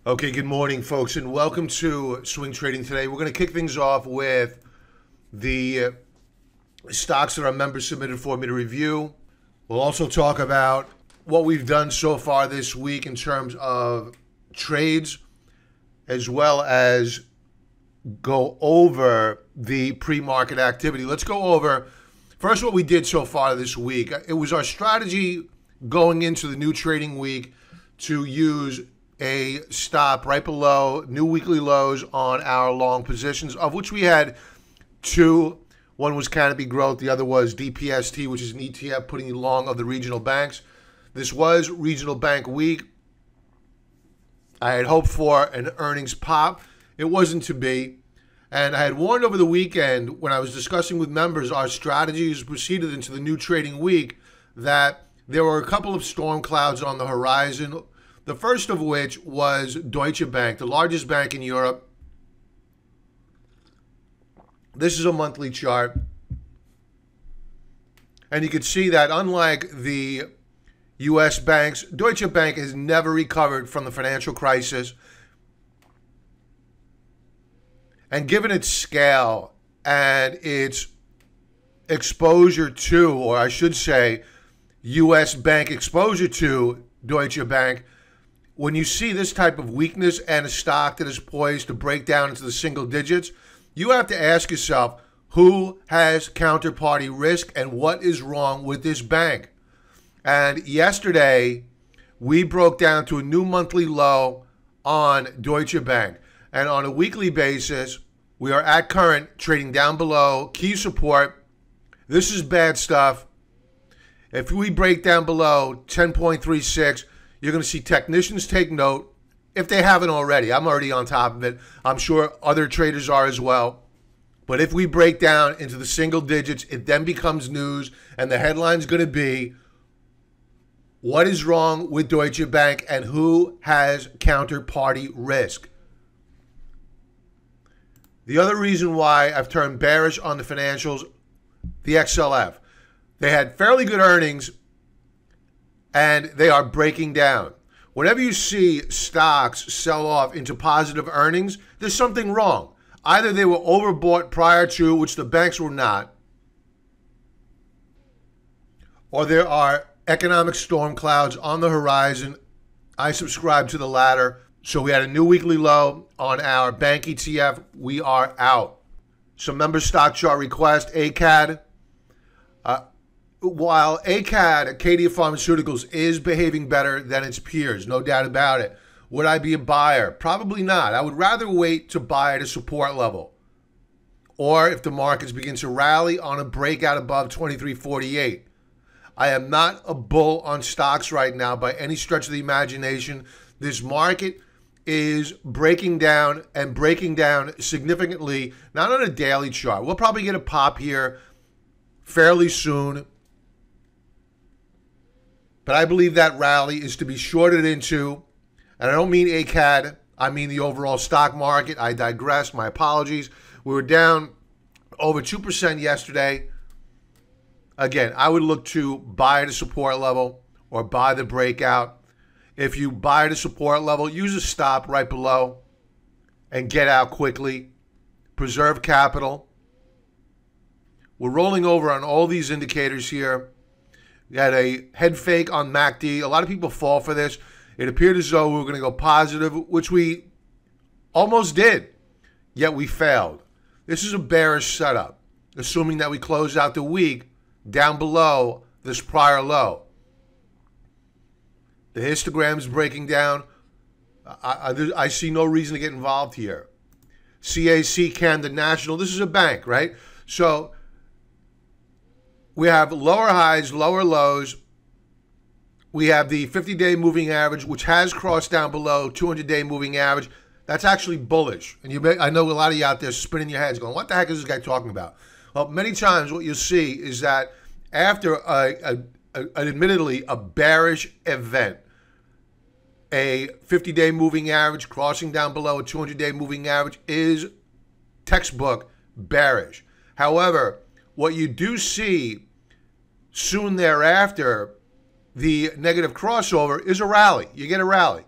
Okay, good morning, folks, and welcome to Swing Trading today. We're going to kick things off with the stocks that our members submitted for me to review. We'll also talk about what we've done so far this week in terms of trades, as well as go over the pre-market activity. Let's go over first what we did so far this week. It was our strategy going into the new trading week to use a stop right below new weekly lows on our long positions, of which we had two. One was Canopy Growth, the other was DPST, which is an ETF putting you long of the regional banks. This was regional bank week. I had hoped for an earnings pop. It wasn't to be. And I had warned over the weekend when I was discussing with members our strategies proceeded into the new trading week that there were a couple of storm clouds on the horizon. The first of which was Deutsche Bank, the largest bank in Europe. This is a monthly chart. And you can see that unlike the U.S. banks, Deutsche Bank has never recovered from the financial crisis. And given its scale and its exposure to, or I should say, U.S. bank exposure to Deutsche Bank, when you see this type of weakness and a stock that is poised to break down into the single digits, you have to ask yourself, who has counterparty risk and what is wrong with this bank? And yesterday, we broke down to a new monthly low on Deutsche Bank. And on a weekly basis, we are at current, trading down below, key support. This is bad stuff. If we break down below 10.36, you're going to see technicians take note, if they haven't already. I'm already on top of it. I'm sure other traders are as well. But if we break down into the single digits, it then becomes news, and the headline's going to be, what is wrong with Deutsche Bank and who has counterparty risk? The other reason why I've turned bearish on the financials, the XLF. They had fairly good earnings, and they are breaking down. Whenever you see stocks sell off into positive earnings, there's something wrong. Either they were overbought prior to, which the banks were not, or there are economic storm clouds on the horizon. I subscribe to the latter. So we had a new weekly low on our bank ETF. We are out. Some member stock chart request, ACAD. While ACAD, Acadia Pharmaceuticals, is behaving better than its peers, no doubt about it, would I be a buyer? Probably not. I would rather wait to buy at a support level. Or if the markets begin to rally on a breakout above 23.48. I am not a bull on stocks right now by any stretch of the imagination. This market is breaking down and breaking down significantly, not on a daily chart. We'll probably get a pop here fairly soon. But I believe that rally is to be shorted into, and I don't mean ACAD, I mean the overall stock market. I digress, my apologies. We were down over 2% yesterday. Again, I would look to buy at a support level or buy the breakout. If you buy at a support level, use a stop right below and get out quickly. Preserve capital. We're rolling over on all these indicators here. We had a head fake on MACD. A lot of people fall for this. It appeared as though we were going to go positive, which we almost did, yet we failed. This is a bearish setup, assuming that we close out the week down below this prior low. The histogram is breaking down. I see no reason to get involved here. CAC, Camden National, this is a bank, right? So we have lower highs, lower lows. We have the 50-day moving average, which has crossed down below 200-day moving average. That's actually bullish. And I know a lot of you out there spinning your heads going, what the heck is this guy talking about? Well, many times what you'll see is that after admittedly a bearish event, a 50-day moving average crossing down below a 200-day moving average is textbook bearish. However, what you do see soon thereafter, the negative crossover, is a rally. You get a rally.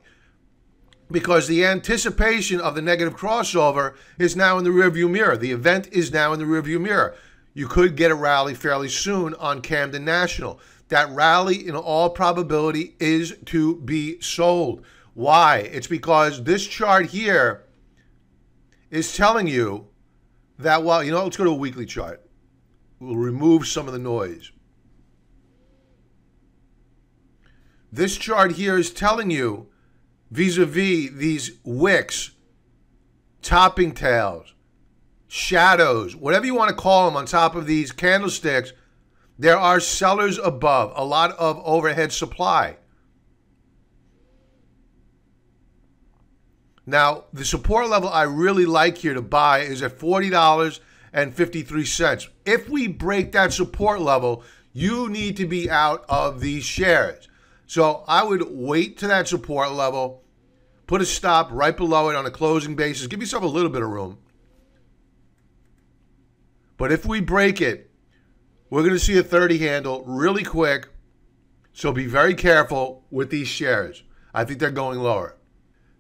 because the anticipation of the negative crossover is now in the rearview mirror. The event is now in the rearview mirror. You could get a rally fairly soon on Camden National. That rally, in all probability, is to be sold. Why? It's because this chart here is telling you that while, let's go to a weekly chart. We'll remove some of the noise. This chart here is telling you, vis-a-vis these wicks, topping tails, shadows, whatever you want to call them on top of these candlesticks, there are sellers above, a lot of overhead supply. Now, the support level I really like here to buy is at $40.53. If we break that support level, you need to be out of these shares. So I would wait to that support level, put a stop right below it on a closing basis, give yourself a little bit of room. But if we break it, we're going to see a 30 handle really quick. So be very careful with these shares. I think they're going lower.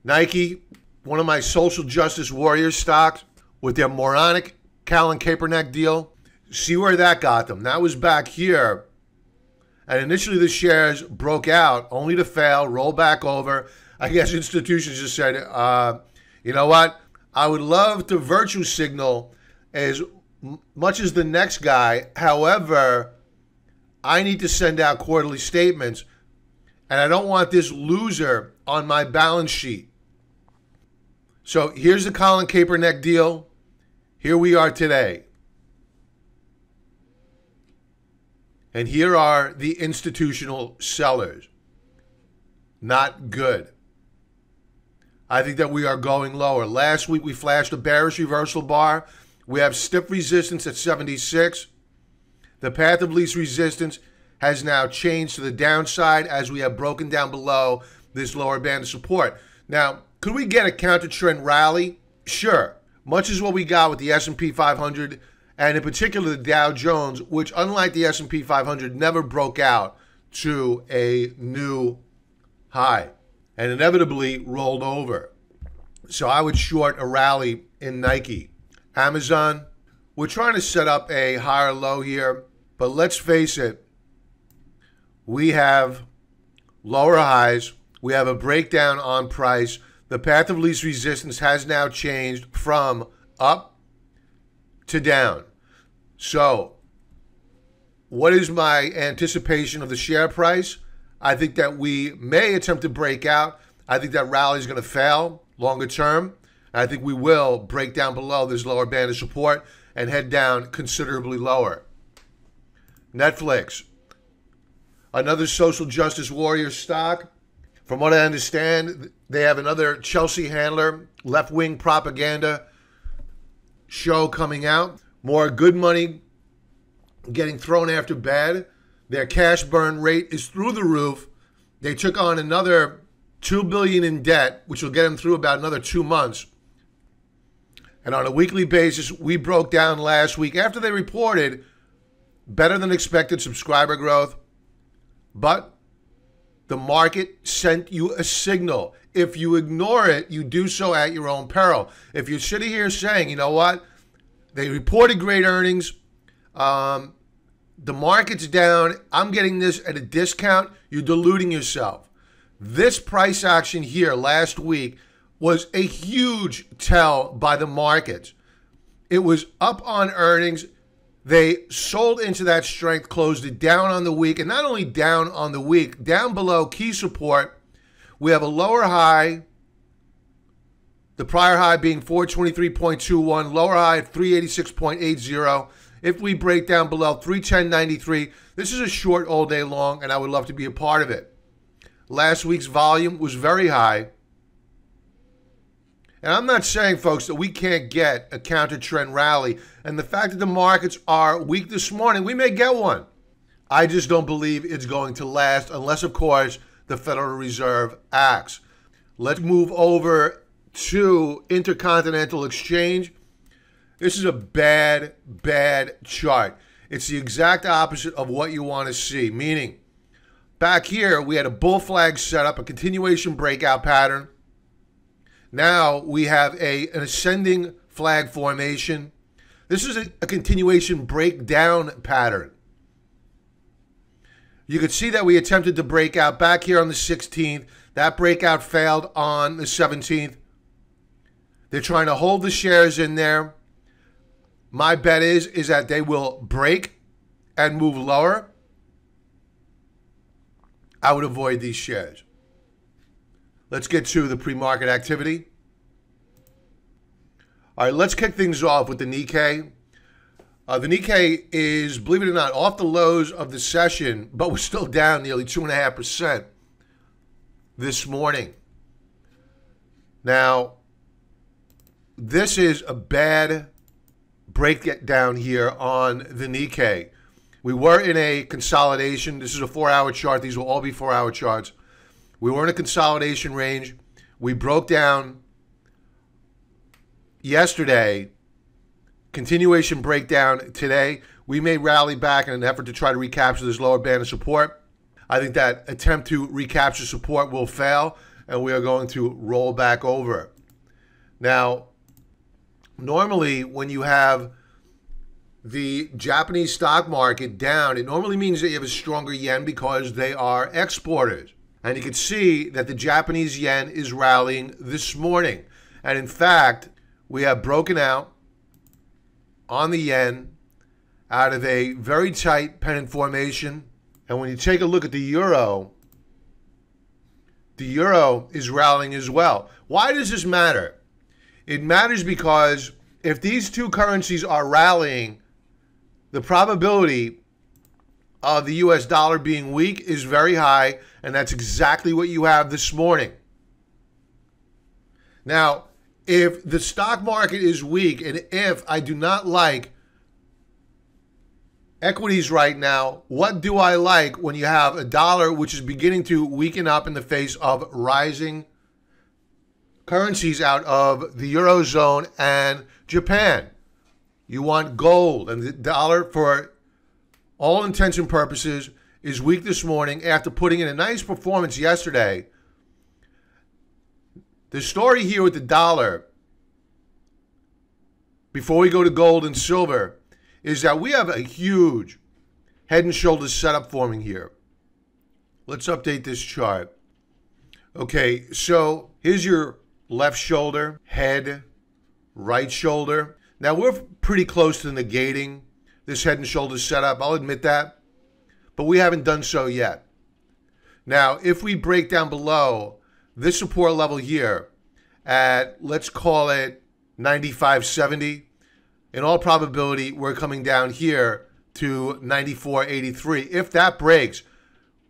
Nike, one of my social justice warrior stocks, with their moronic Colin Kaepernick deal. See where that got them. That was back here. And initially the shares broke out only to fail, roll back over. I guess institutions just said, you know what? I would love to virtue signal as much as the next guy. However, I need to send out quarterly statements, and I don't want this loser on my balance sheet. So here's the Colin Kaepernick deal. Here we are today. And here are the institutional sellers. Not good. I think that we are going lower. Last week we flashed a bearish reversal bar. We have stiff resistance at 76. The path of least resistance has now changed to the downside as we have broken down below this lower band of support. Now, could we get a counter trend rally? Sure. Much as what we got with the S&P 500 and in particular the Dow Jones, which unlike the S&P 500 never broke out to a new high and inevitably rolled over. So I would short a rally in Nike. Amazon, we're trying to set up a higher low here, but let's face it, we have lower highs. We have a breakdown on price. The path of least resistance has now changed from up to down. So what is my anticipation of the share price? I think that we may attempt to break out. I think that rally is going to fail longer term. I think we will break down below this lower band of support and head down considerably lower. Netflix, another social justice warrior stock. From what I understand, they have another Chelsea Handler left-wing propaganda show coming out. More good money getting thrown after bad. Their cash burn rate is through the roof. They took on another $2 billion in debt, which will get them through about another 2 months. And on a weekly basis, we broke down last week after they reported better than expected subscriber growth. But the market sent you a signal. If you ignore it, you do so at your own peril. If you're sitting here saying, you know what, they reported great earnings, the market's down, I'm getting this at a discount, you're deluding yourself. This price action here last week was a huge tell by the market. It was up on earnings. They sold into that strength, closed it down on the week, and not only down on the week, down below key support, we have a lower high, the prior high being 423.21, lower high at 386.80. If we break down below 310.93, this is a short all day long, and I would love to be a part of it. Last week's volume was very high. And I'm not saying, folks, that we can't get a counter trend rally. And the fact that the markets are weak this morning, we may get one. I just don't believe it's going to last unless, of course, the Federal Reserve acts. Let's move over to Intercontinental Exchange. This is a bad, bad chart. It's the exact opposite of what you want to see, meaning back here we had a bull flag set up, a continuation breakout pattern. Now we have an ascending flag formation. This is a continuation breakdown pattern. You could see that we attempted to break out back here on the 16th. That breakout failed on the 17th. They're trying to hold the shares in there. My bet is that they will break and move lower. I would avoid these shares. Let's get to the pre-market activity. All right, let's kick things off with the Nikkei. The Nikkei is, believe it or not, off the lows of the session, but we're still down nearly 2.5% this morning. Now, this is a bad breakdown here on the Nikkei. We were in a consolidation. This is a 4-hour chart. These will all be 4-hour charts. We were in a consolidation range. We broke down yesterday. Continuation breakdown today. We may rally back in an effort to try to recapture this lower band of support. I think that attempt to recapture support will fail, and we are going to roll back over. Now, normally when you have the Japanese stock market down, it normally means that you have a stronger yen because they are exporters. And you can see that the Japanese yen is rallying this morning. And in fact, we have broken out on the yen out of a very tight pennant formation. And when you take a look at the euro is rallying as well. Why does this matter? It matters because if these two currencies are rallying, the probability of the US dollar being weak is very high, and that's exactly what you have this morning. Now, if the stock market is weak, and if I do not like equities right now, what do I like when you have a dollar which is beginning to weaken up in the face of rising currencies out of the Eurozone and Japan? You want gold, and the dollar, for all intents and purposes, is weak this morning after putting in a nice performance yesterday. The story here with the dollar, before we go to gold and silver, is that we have a huge head and shoulders setup forming here. Let's update this chart. Okay, so here's your left shoulder, head, right shoulder. Now, we're pretty close to negating this head and shoulders setup. I'll admit that. But we haven't done so yet. Now, if we break down below this support level here at, let's call it 95.70, in all probability, we're coming down here to 94.83. If that breaks,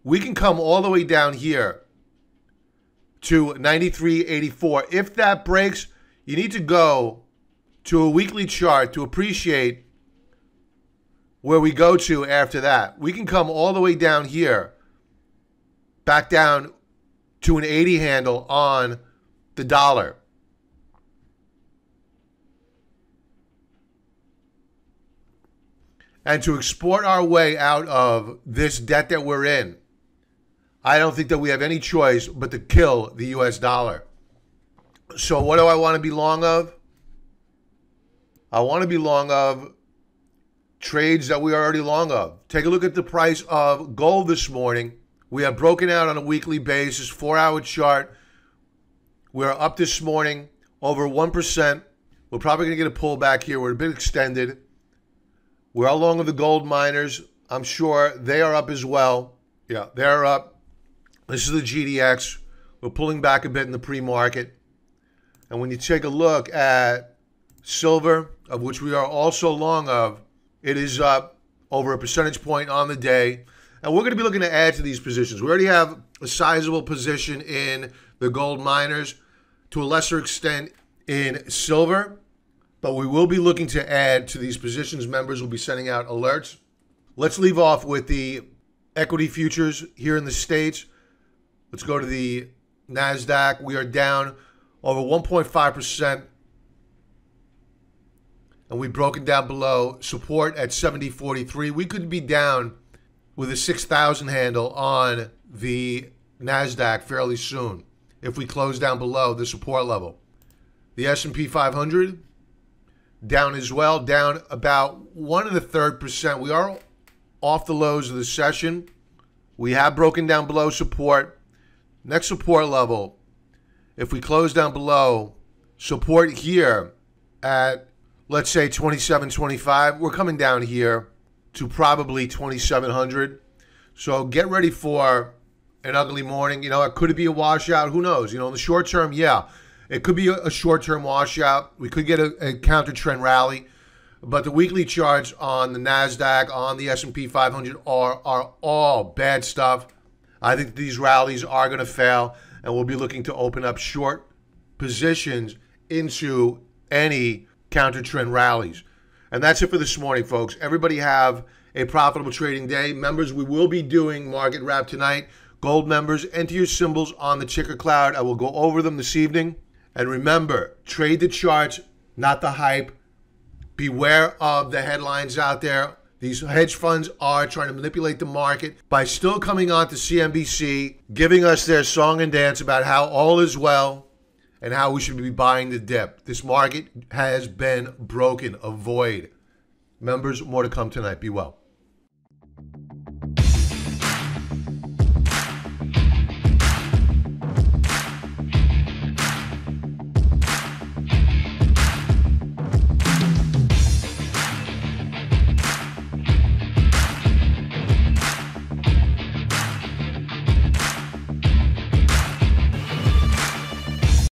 we can come all the way down here to 93.84. If that breaks, you need to go to a weekly chart to appreciate where we go to after that. We can come all the way down here, back down to an 80 handle on the dollar. And to export our way out of this debt that we're in, I don't think that we have any choice but to kill the US dollar. So what do I want to be long of? I want to be long of trades that we are already long of. Take a look at the price of gold this morning. We have broken out on a weekly basis, 4-hour chart. We're up this morning over 1%. We're probably going to get a pullback here. We're a bit extended. We're all long of the gold miners. I'm sure they are up as well. Yeah, they're up. This is the GDX. We're pulling back a bit in the pre-market. And when you take a look at silver, of which we are also long of, it is up over a percentage point on the day. And we're going to be looking to add to these positions. We already have a sizable position in the gold miners, to a lesser extent in silver. But we will be looking to add to these positions. Members will be sending out alerts. Let's leave off with the equity futures here in the States. Let's go to the NASDAQ. We are down over 1.5%. And we've broken down below support at 70.43. We could be down with a 6,000 handle on the NASDAQ fairly soon if we close down below the support level. The S&P 500 down as well, down about 1 1/3%. We are off the lows of the session. We have broken down below support. Next support level, if we close down below support here at, let's say, 27.25, we're coming down here to probably 2,700. So get ready for an ugly morning. Could it be a washout? Who knows? In the short term, yeah. It could be a short-term washout. We could get a counter-trend rally. But the weekly charts on the NASDAQ, on the S&P 500 are all bad stuff. I think these rallies are going to fail, and we'll be looking to open up short positions into any counter-trend rallies. And that's it for this morning, folks. Everybody have a profitable trading day. Members, we will be doing market wrap tonight. Gold members, enter your symbols on the ticker cloud. I will go over them this evening. And remember, trade the charts, not the hype. Beware of the headlines out there. These hedge funds are trying to manipulate the market by still coming on to CNBC, giving us their song and dance about how all is well and how we should be buying the dip. This market has been broken. Avoid. Members, more to come tonight. Be well.